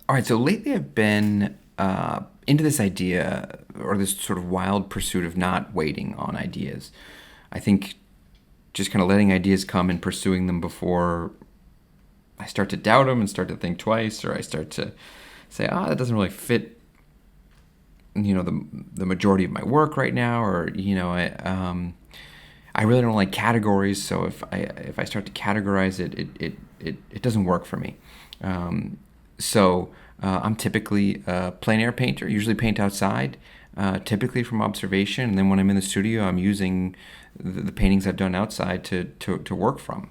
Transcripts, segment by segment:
All right, so lately I've been into this idea or this sort of wild pursuit of not waiting on ideas. I think just kind of letting ideas come and pursuing them before I start to doubt them and start to think twice, or I start to say, that doesn't really fit, the majority of my work right now, or I really don't like categories, so if I start to categorize it, it doesn't work for me. So I'm typically a plein air painter, usually paint outside, typically from observation. And then when I'm in the studio, I'm using the paintings I've done outside to work from.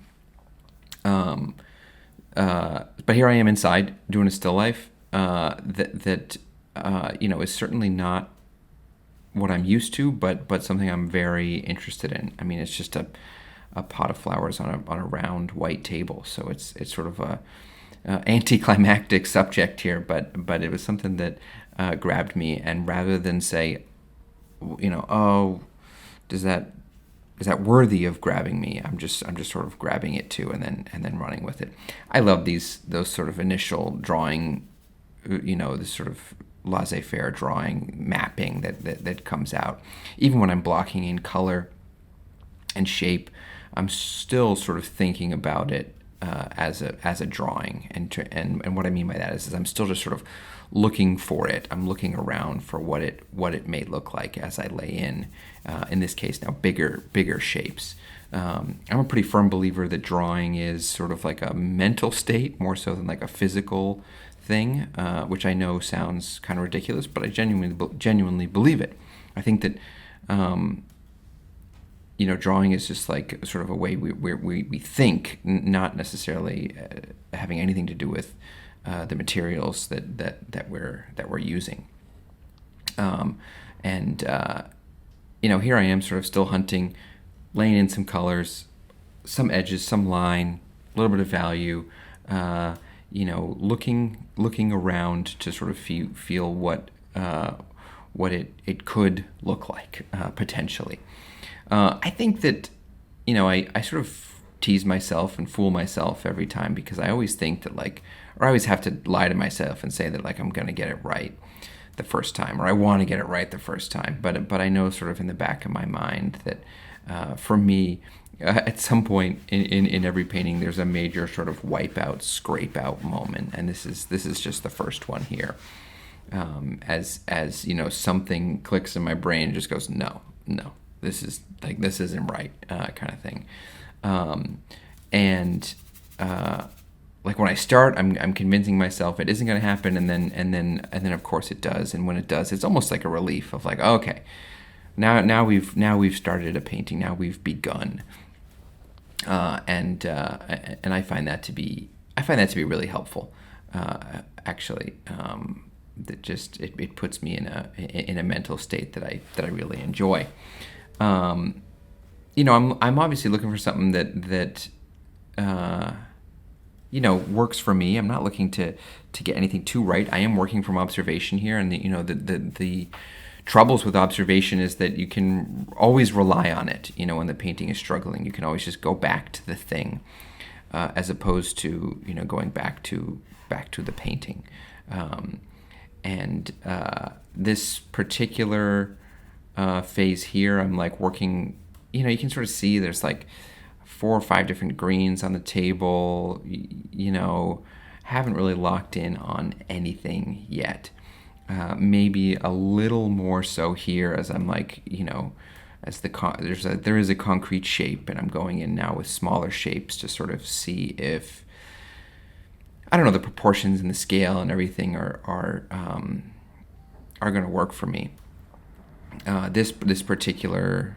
But here I am inside doing a still life that is certainly not what I'm used to, but something I'm very interested in. I mean, it's just a pot of flowers on a round white table, so it's sort of a anticlimactic subject here, but it was something that grabbed me, and rather than say, oh, does that is that worthy of grabbing me? I'm just sort of grabbing it too, and then running with it. I love those sort of initial drawing, this sort of laissez-faire drawing mapping that comes out. Even when I'm blocking in color and shape, I'm still sort of thinking about it as a drawing, and what I mean by that is I'm still just sort of looking for it. I'm looking around for what it may look like as I lay in this case now bigger shapes. I'm a pretty firm believer that drawing is sort of like a mental state more so than like a physical thing, which I know sounds kind of ridiculous, but I genuinely believe it. I think that drawing is just like sort of a way we think, not necessarily having anything to do with the materials that we're using. And here I am, sort of still hunting, laying in some colors, some edges, some line, a little bit of value. Looking around to sort of feel what it could look like potentially. I think that, I sort of tease myself and fool myself every time, because I always think that or I always have to lie to myself and say that I'm going to get it right the first time, or I want to get it right the first time. But I know sort of in the back of my mind that for me, at some point in every painting, there's a major sort of wipe out, scrape out moment, and this is just the first one here. As something clicks in my brain and just goes, no, this isn't right, kind of thing. And when I start, I'm convincing myself it isn't going to happen, and then of course it does. And when it does, it's almost like a relief of okay, now we've started a painting, now we've begun. And I find that to be really helpful, actually. That just it puts me in a mental state that I really enjoy. I'm obviously looking for something that works for me. I'm not looking to get anything too right. I am working from observation here, and the troubles with observation is that you can always rely on it. When the painting is struggling, you can always just go back to the thing, as opposed to going back to the painting. And this particular phase here, I'm working. You can sort of see there's 4 or 5 different greens on the table. Haven't really locked in on anything yet. Maybe a little more so here, as I'm as there is a concrete shape, and I'm going in now with smaller shapes to sort of see if, I don't know, the proportions and the scale and everything are going to work for me. This particular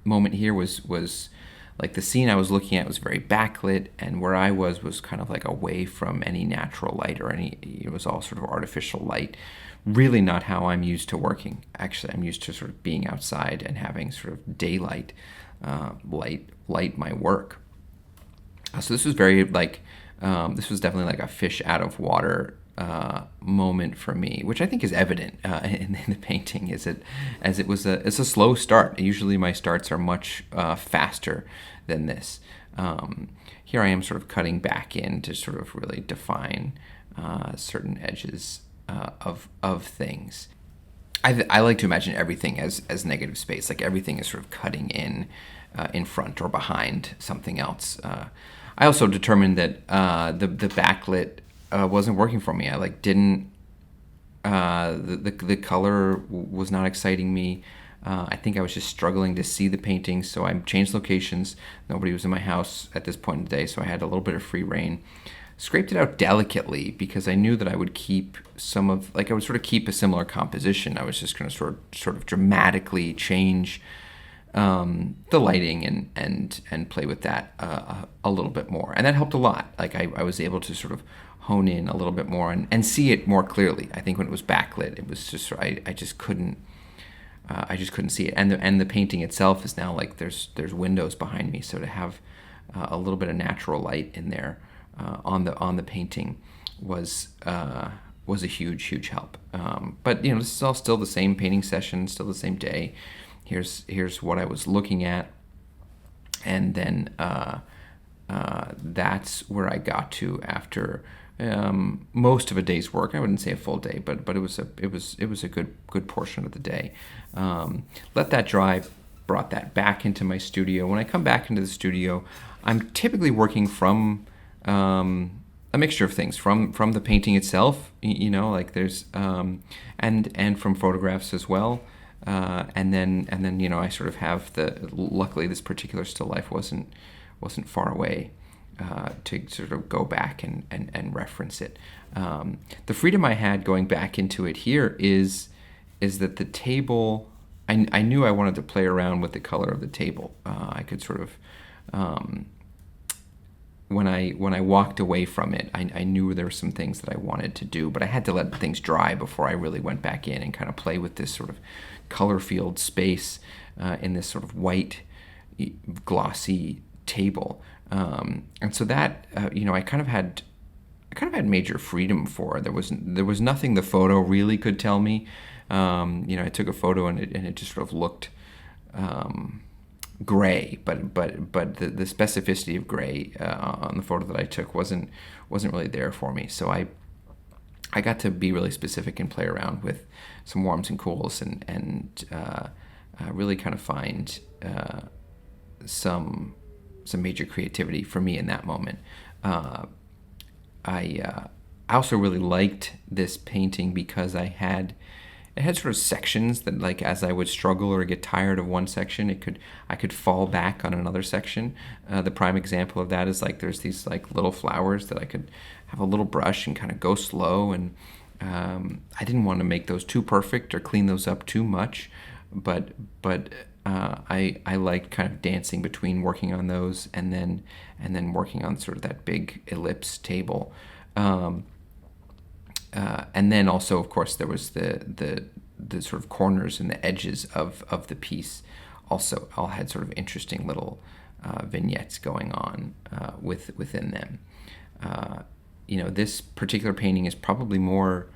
moment here was the scene I was looking at was very backlit, and where I was kind of away from any natural light or it was all sort of artificial light. Really not how I'm used to working. Actually, I'm used to sort of being outside and having sort of daylight light my work. So this was very this was definitely a fish out of water moment for me, which I think is evident in the painting. It's a slow start. Usually my starts are much faster than this. Here I am sort of cutting back in to sort of really define certain edges of things. I like to imagine everything as negative space, like everything is sort of cutting in front or behind something else. I also determined that the backlit wasn't working for me. I like didn't the color was not exciting me. I think I was just struggling to see the paintings, so I changed locations. Nobody was in my house at this point in the day, so I had a little bit of free reign. Scraped it out delicately because I knew that I would keep I would sort of keep a similar composition. I was just going to sort of dramatically change the lighting and play with that a little bit more, and that helped a lot. Like I was able to sort of hone in a little bit more and see it more clearly. I think when it was backlit, it was just I just couldn't see it, and the painting itself is now like there's windows behind me, so to have a little bit of natural light in there on the painting was a huge help. But this is all still the same painting session, still the same day. Here's what I was looking at, and then that's where I got to after most of a day's work. I wouldn't say a full day, but it was a good portion of the day. Let that dry. Brought that back into my studio. When I come back into the studio, I'm typically working from a mixture of things, from the painting itself, like there's and from photographs as well, and then I sort of have luckily this particular still life wasn't far away to sort of go back and reference it. The freedom I had going back into it here is that the table, I knew I wanted to play around with the color of the table. I could sort of when I walked away from it, I knew there were some things that I wanted to do, but I had to let things dry before I really went back in and kind of play with this sort of color-filled space in this sort of white, glossy table. And so that I kind of had major freedom for. There was nothing the photo really could tell me. I took a photo and it just sort of looked gray, but the specificity of gray on the photo that I took wasn't really there for me. So I got to be really specific and play around with some warms and cools and really kind of find some major creativity for me in that moment. I also really liked this painting because it had sort of sections that, like, as I would struggle or get tired of one section, I could fall back on another section. The prime example of that is like there's these like little flowers that I could have a little brush and kind of go slow, and I didn't want to make those too perfect or clean those up too much, but I liked kind of dancing between working on those and then working on sort of that big ellipse table. And then also, of course, there was the sort of corners and the edges of the piece also all had sort of interesting little vignettes going on within them. This particular painting is probably more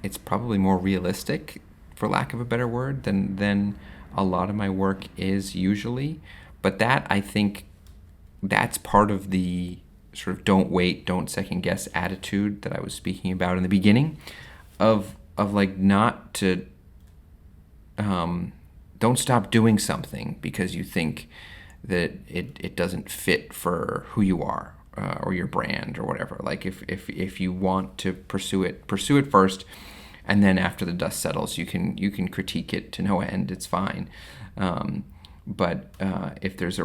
realistic, for lack of a better word, than a lot of my work is usually. But that, I think, that's part of the sort of don't wait, don't second guess attitude that I was speaking about in the beginning, of like not to don't stop doing something because you think that it doesn't fit for who you are or your brand or whatever. Like if you want to pursue it first, and then after the dust settles, you can critique it to no end. It's fine. But if there's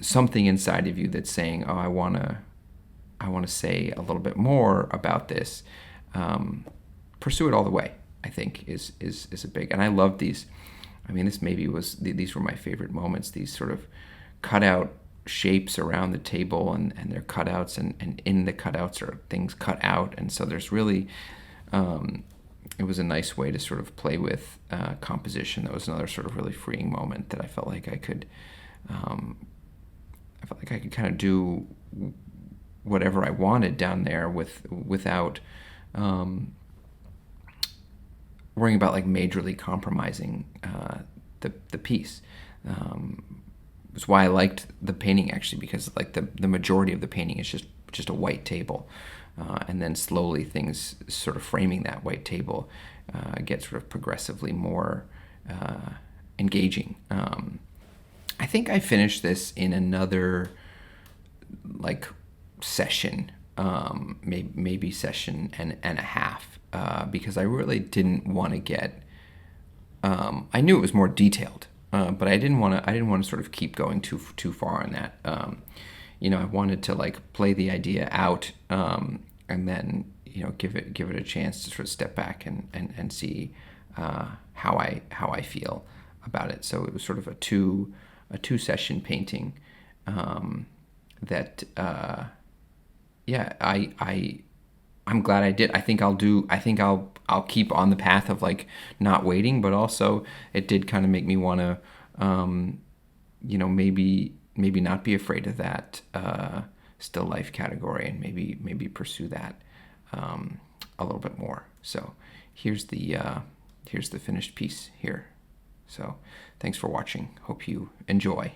something inside of you that's saying, oh, I want to say a little bit more about this, pursue it all the way, I think is a big. And I love these. I mean, these were my favorite moments, these sort of cutout shapes around the table and their cutouts, and in the cutouts are things cut out. And so there's really, it was a nice way to sort of play with composition. That was another sort of really freeing moment that I felt like I could kind of do whatever I wanted down there without worrying about like majorly compromising the piece. was why I liked the painting, actually, because like the majority of the painting is just a white table, and then slowly things sort of framing that white table get sort of progressively more engaging. I think I finished this in another like session, maybe session and a half, because I really didn't want to get. I knew it was more detailed, but I didn't want to sort of keep going too far on that. I wanted to like play the idea out, and then give it a chance to sort of step back and see how I feel about it. So it was sort of a two session painting, that I'm glad I did. I think I'll keep on the path of like not waiting, but also it did kind of make me want to maybe not be afraid of that still life category, and maybe pursue that a little bit more. So here's the finished piece here. So thanks for watching. Hope you enjoy.